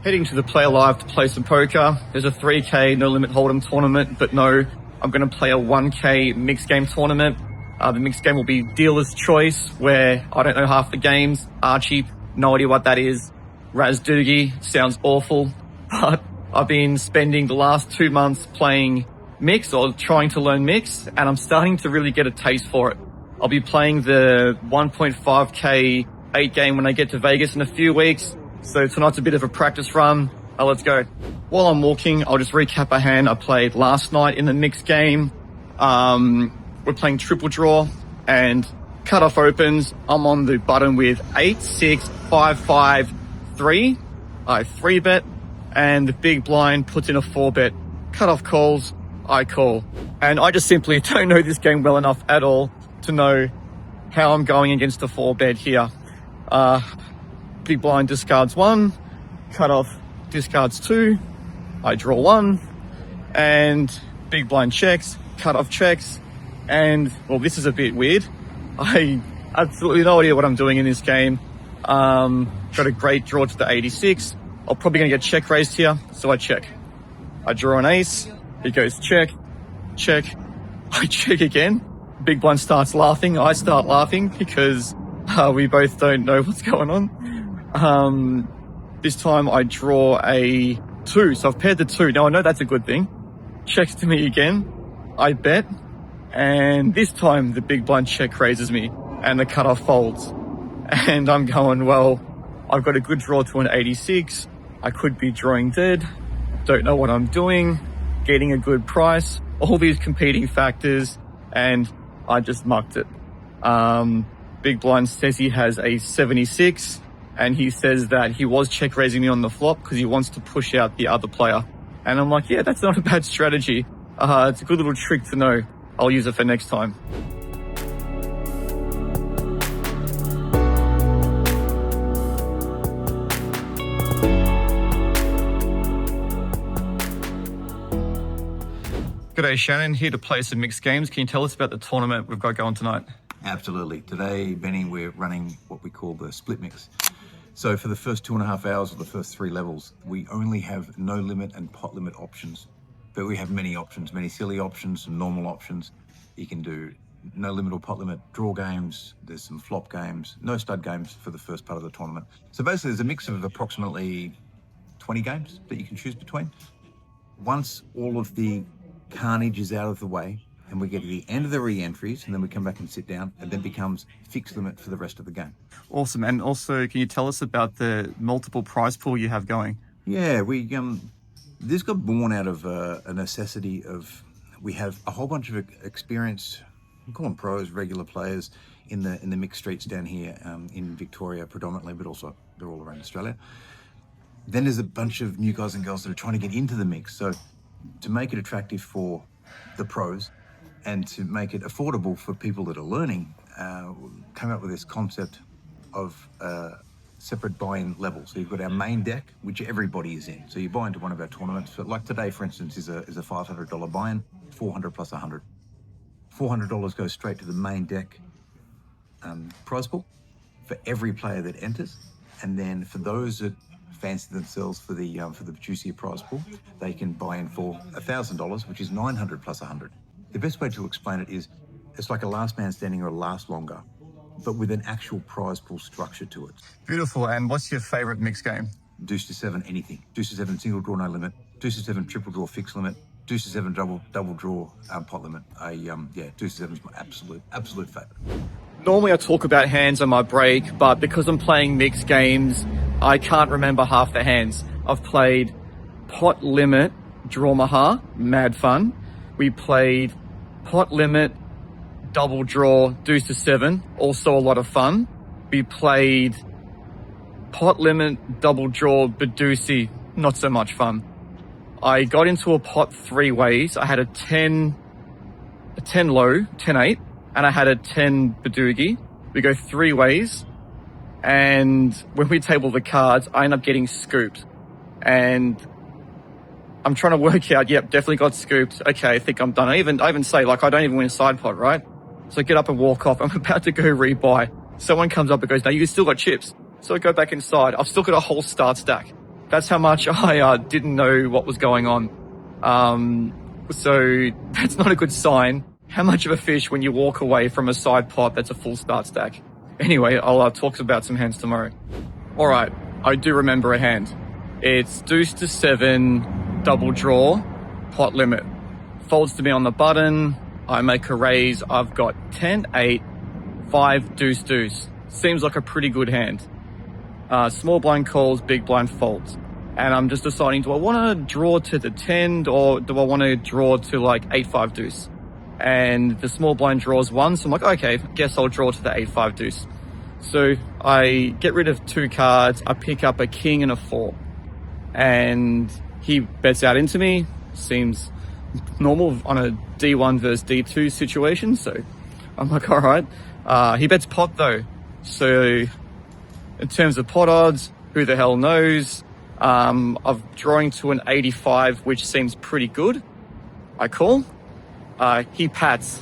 Heading to the PlayLive to play some poker. There's a 3K no limit hold'em tournament, but no, I'm going to play a 1K mixed game tournament. The mixed game will be dealer's choice, where I don't know half the games. Archie, no idea what that is. Razdoogie, sounds awful, but I've been spending the last 2 months playing mix or trying to learn mix, and I'm starting to really get a taste for it. I'll be playing the 1.5K 8 game when I get to Vegas in a few weeks. So tonight's a bit of a practice run. Let's go. While I'm walking, I'll just recap a hand I played last night in the mixed game. We're playing triple draw and cutoff opens. I'm on the button with 8, 6, 5, 5, 3. I 3-bet, and the big blind puts in a 4-bet. Cutoff calls, I call. And I just simply don't know this game well enough at all to know how I'm going against a 4-bet here. Big blind discards 1, cutoff discards 2, I draw 1, and big blind checks, cutoff checks, and, well, this is a bit weird. I absolutely no idea what I'm doing in this game. Got a great draw to the 86. I'm probably going to get check raised here, so I check. I draw an ace, he goes check, check, I check again. Big blind starts laughing, I start laughing because we both don't know what's going on. This time I draw a 2, so I've paired the 2. Now I know that's a good thing. Checks to me again, I bet, and this time the big blind check raises me and the cutoff folds. And I'm going, well, I've got a good draw to an 86. I could be drawing dead. Don't know what I'm doing. Getting a good price. All these competing factors, and I just mucked it. Big blind says he has a 76, and he says that he was check raising me on the flop because he wants to push out the other player. And I'm like, yeah, that's not a bad strategy. It's a good little trick to know. I'll use it for next time. G'day, Shannon, here to play some mixed games. Can you tell us about the tournament we've got going tonight? Absolutely. Today, Benny, we're running what we call the split mix. So for the first 2.5 hours or the first 3 levels, we only have no limit and pot limit options, but we have many options, many silly options, some normal options. You can do no limit or pot limit draw games. There's some flop games, no stud games for the first part of the tournament. So basically there's a mix of approximately 20 games that you can choose between. Once all of the carnage is out of the way, and we get to the end of the re-entries, and then we come back and sit down, and then becomes fixed limit for the rest of the game. Awesome. And also, can you tell us about the multiple prize pool you have going? Yeah, we this got born out of a necessity of, we have a whole bunch of experienced, we call them pros, regular players in the mixed streets down here in Victoria predominantly, but also they're all around Australia. Then there's a bunch of new guys and girls that are trying to get into the mix. So to make it attractive for the pros and to make it affordable for people that are learning, came up with this concept of separate buy-in levels. So you've got our main deck, which everybody is in. So you buy into one of our tournaments. So like today, for instance, is a $500 buy-in, 400 plus 100. $400 goes straight to the main deck prize pool for every player that enters. And then for those that fancy themselves for the juicier prize pool, they can buy in for $1,000, which is 900 plus 100. The best way to explain it is it's like a last man standing or a last longer, but with an actual prize pool structure to it. Beautiful. And what's your favorite mixed game? Deuce to 7, anything. Deuce to 7, single draw, no limit. Deuce to 7, triple draw, fixed limit. Deuce to 7, double draw, pot limit. Deuce to 7 is my absolute favorite. Normally I talk about hands on my break, but because I'm playing mixed games, I can't remember half the hands. I've played pot limit, draw maha, mad fun. We played pot limit, double draw, deuce to 7, also a lot of fun. We played pot limit, double draw, Badusi, not so much fun. I got into a pot 3 ways. I had a 10 low, 10-8, and I had a 10 Badugi. We go 3 ways, and when we table the cards, I end up getting scooped. And I'm trying to work out, yep, definitely got scooped. Okay, I think I'm done. I even say, like, I don't even win a side pot, right? So I get up and walk off. I'm about to go rebuy. Someone comes up and goes, no, you still got chips. So I go back inside. I've still got a whole start stack. That's how much I didn't know what was going on. So that's not a good sign. How much of a fish when you walk away from a side pot that's a full start stack? Anyway, I'll talk about some hands tomorrow. All right, I do remember a hand. It's deuce to 7, double draw, pot limit. Folds to me on the button. I make a raise. I've got 10, 8, 5, deuce, deuce. Seems like a pretty good hand. Small blind calls, big blind folds. And I'm just deciding, do I want to draw to the 10 or do I want to draw to like 8, 5 deuce? And the small blind draws 1. So I'm like, okay, guess I'll draw to the 8, 5 deuce. So I get rid of 2 cards. I pick up a king and a 4. And he bets out into me. Seems normal on a D1 versus D2 situation. So I'm like, all right. He bets pot though. So in terms of pot odds, who the hell knows? I'm drawing to an 85, which seems pretty good. I call. He pats.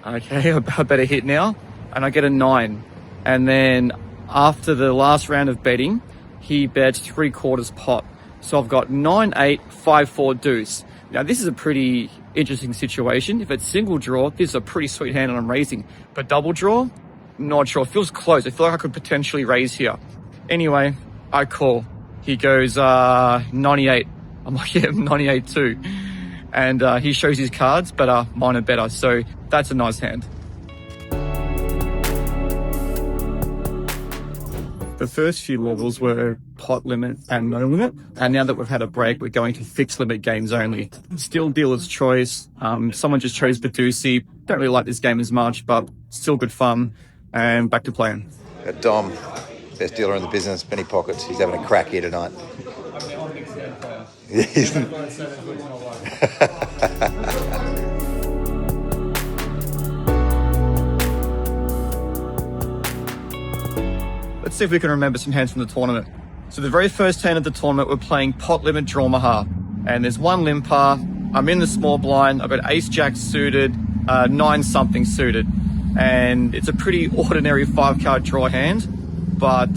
Okay, I better hit now. And I get a 9. And then after the last round of betting, he bets 3/4 pot. So I've got 9, 8, 5, 4 deuce. Now this is a pretty interesting situation. If it's single draw, this is a pretty sweet hand and I'm raising. But double draw, not sure. It feels close. I feel like I could potentially raise here. Anyway, I call. He goes 98. I'm like, yeah, 98 too. And he shows his cards, but mine are better. So that's a nice hand. The first few levels were pot limit and no limit. And now that we've had a break, we're going to fixed limit games only. Still dealer's choice. Someone just chose Badusi. Don't really like this game as much, but still good fun. And back to playing. Dom, best dealer in the business, Benny Pockets. He's having a crack here tonight. Let's see if we can remember some hands from the tournament. So the very first hand of the tournament, we're playing pot limit draw maha. And there's 1 limper. I'm in the small blind. I've got ace jack suited, 9 something suited. And it's a pretty ordinary 5-card draw hand. But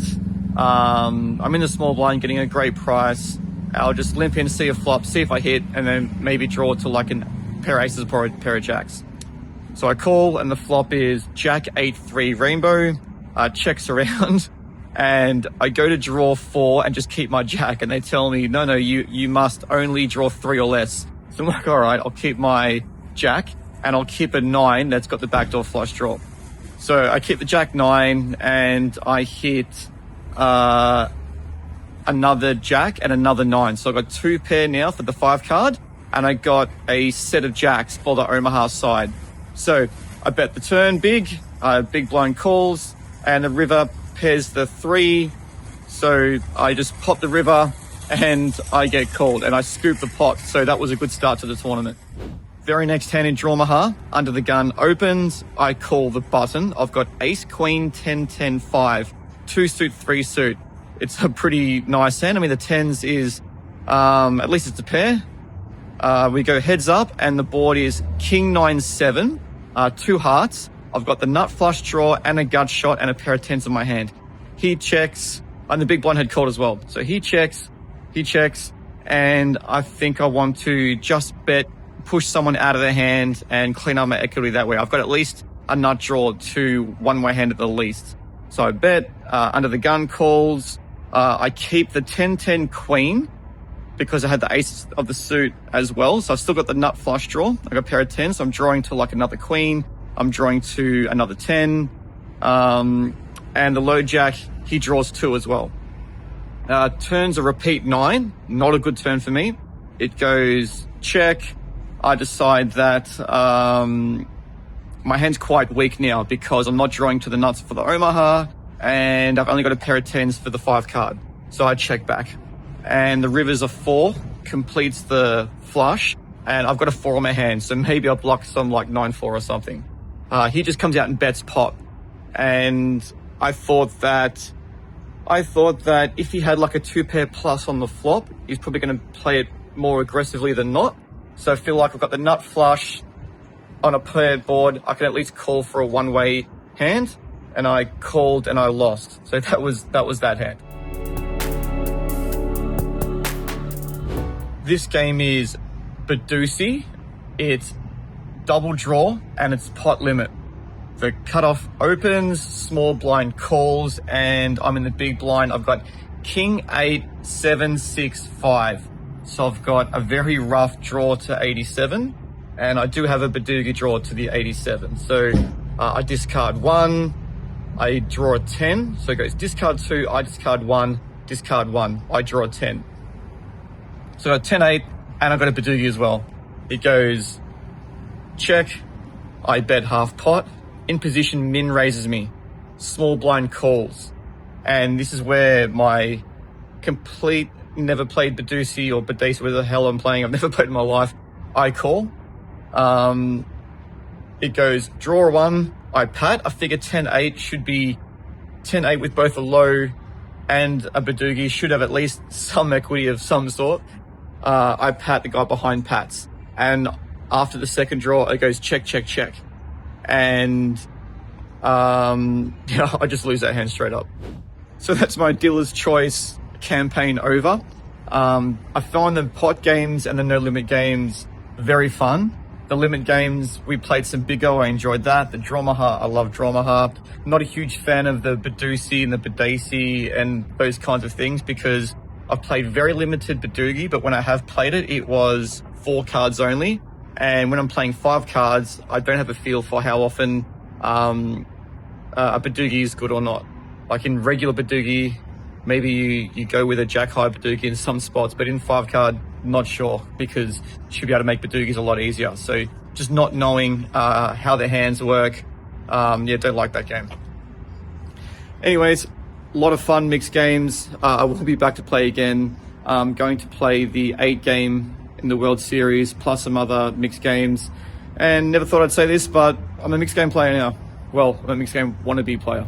I'm in the small blind getting a great price. I'll just limp in, see a flop, see if I hit, and then maybe draw to like a pair of aces or a pair of jacks. So I call and the flop is jack 8-3 rainbow, checks around. And I go to draw 4 and just keep my jack. And they tell me, no, you must only draw 3 or less. So I'm like, all right, I'll keep my jack and I'll keep a 9 that's got the backdoor flush draw. So I keep the jack 9 and I hit another jack and another 9. So I've got 2 pair now for the 5 card. And I got a set of jacks for the Omaha side. So I bet the turn big blind calls, and the river pairs the 3. So I just pop the river and I get called and I scoop the pot. So that was a good start to the tournament. Very next hand in draw maha, under the gun opens, I call the button. I've got ace, queen, 10, 10, 5, 2 suit, 3 suit. It's a pretty nice hand. I mean, the 10s is, at least it's a pair. We go heads up and the board is king, 9, 7, 2 hearts. I've got the nut flush draw and a gut shot and a pair of 10s in my hand. He checks, and the big blind had called as well. So he checks, and I think I want to just bet, push someone out of their hand and clean up my equity that way. I've got at least a nut draw to one-way hand at the least. So I bet, under the gun calls, I keep the 10-10 queen because I had the ace of the suit as well. So I've still got the nut flush draw. I got a pair of 10s, so I'm drawing to like another queen. I'm drawing to another 10. And the low jack, he draws 2 as well. Turns a repeat 9. Not a good turn for me. It goes check. I decide that my hand's quite weak now because I'm not drawing to the nuts for the Omaha and I've only got a pair of 10s for the 5 card. So I check back. And the river's a 4, completes the flush, and I've got a 4 on my hand. So maybe I'll block some like 9-4 or something. He just comes out and bets pot. And I thought that if he had like a 2-pair plus on the flop, he's probably going to play it more aggressively than not. So I feel like I've got the nut flush on a paired board. I can at least call for a one-way hand, and I called and I lost. So that was that hand. This game is Badusi, it's double draw, and it's pot limit. The cutoff opens, small blind calls, and I'm in the big blind. I've got King 8, 7, 6, 5. So I've got a very rough draw to 87, and I do have a Badugi draw to the 87. So I discard 1, I draw a 10, so it goes discard 2, I discard 1, I draw a 10. So I got 10-8, and I've got a Badugi as well. It goes check, I bet half pot, in position min raises me, small blind calls. And this is where my complete never played Badusi or Badesi, whatever the hell I'm playing, I've never played in my life, I call. It goes draw 1, I pat. I figure 10-8 should be 10-8 with both a low and a Badugi, should have at least some equity of some sort. I pat, the guy behind pats. And after the second draw, it goes check, check, check. And I just lose that hand straight up. So that's my dealer's choice campaign over. I find the pot games and the no limit games very fun. The limit games, we played some Bigo, I enjoyed that. The Dromaha, I love Dromaha. Not a huge fan of the Badusi and the Badesi and those kinds of things because I've played very limited Badugi, but when I have played it, it was 4 cards only. And when I'm playing 5 cards, I don't have a feel for how often a Badugi is good or not. Like in regular Badugi, maybe you go with a Jack High Badugi in some spots, but in 5 card, not sure, because you should be able to make Badugis a lot easier. So just not knowing how the hands work, don't like that game. Anyways, a lot of fun mixed games. I will be back to play again. I'm going to play the 8 game in the World Series, plus some other mixed games. And never thought I'd say this, but I'm a mixed game player now. Well, I'm a mixed game wannabe player.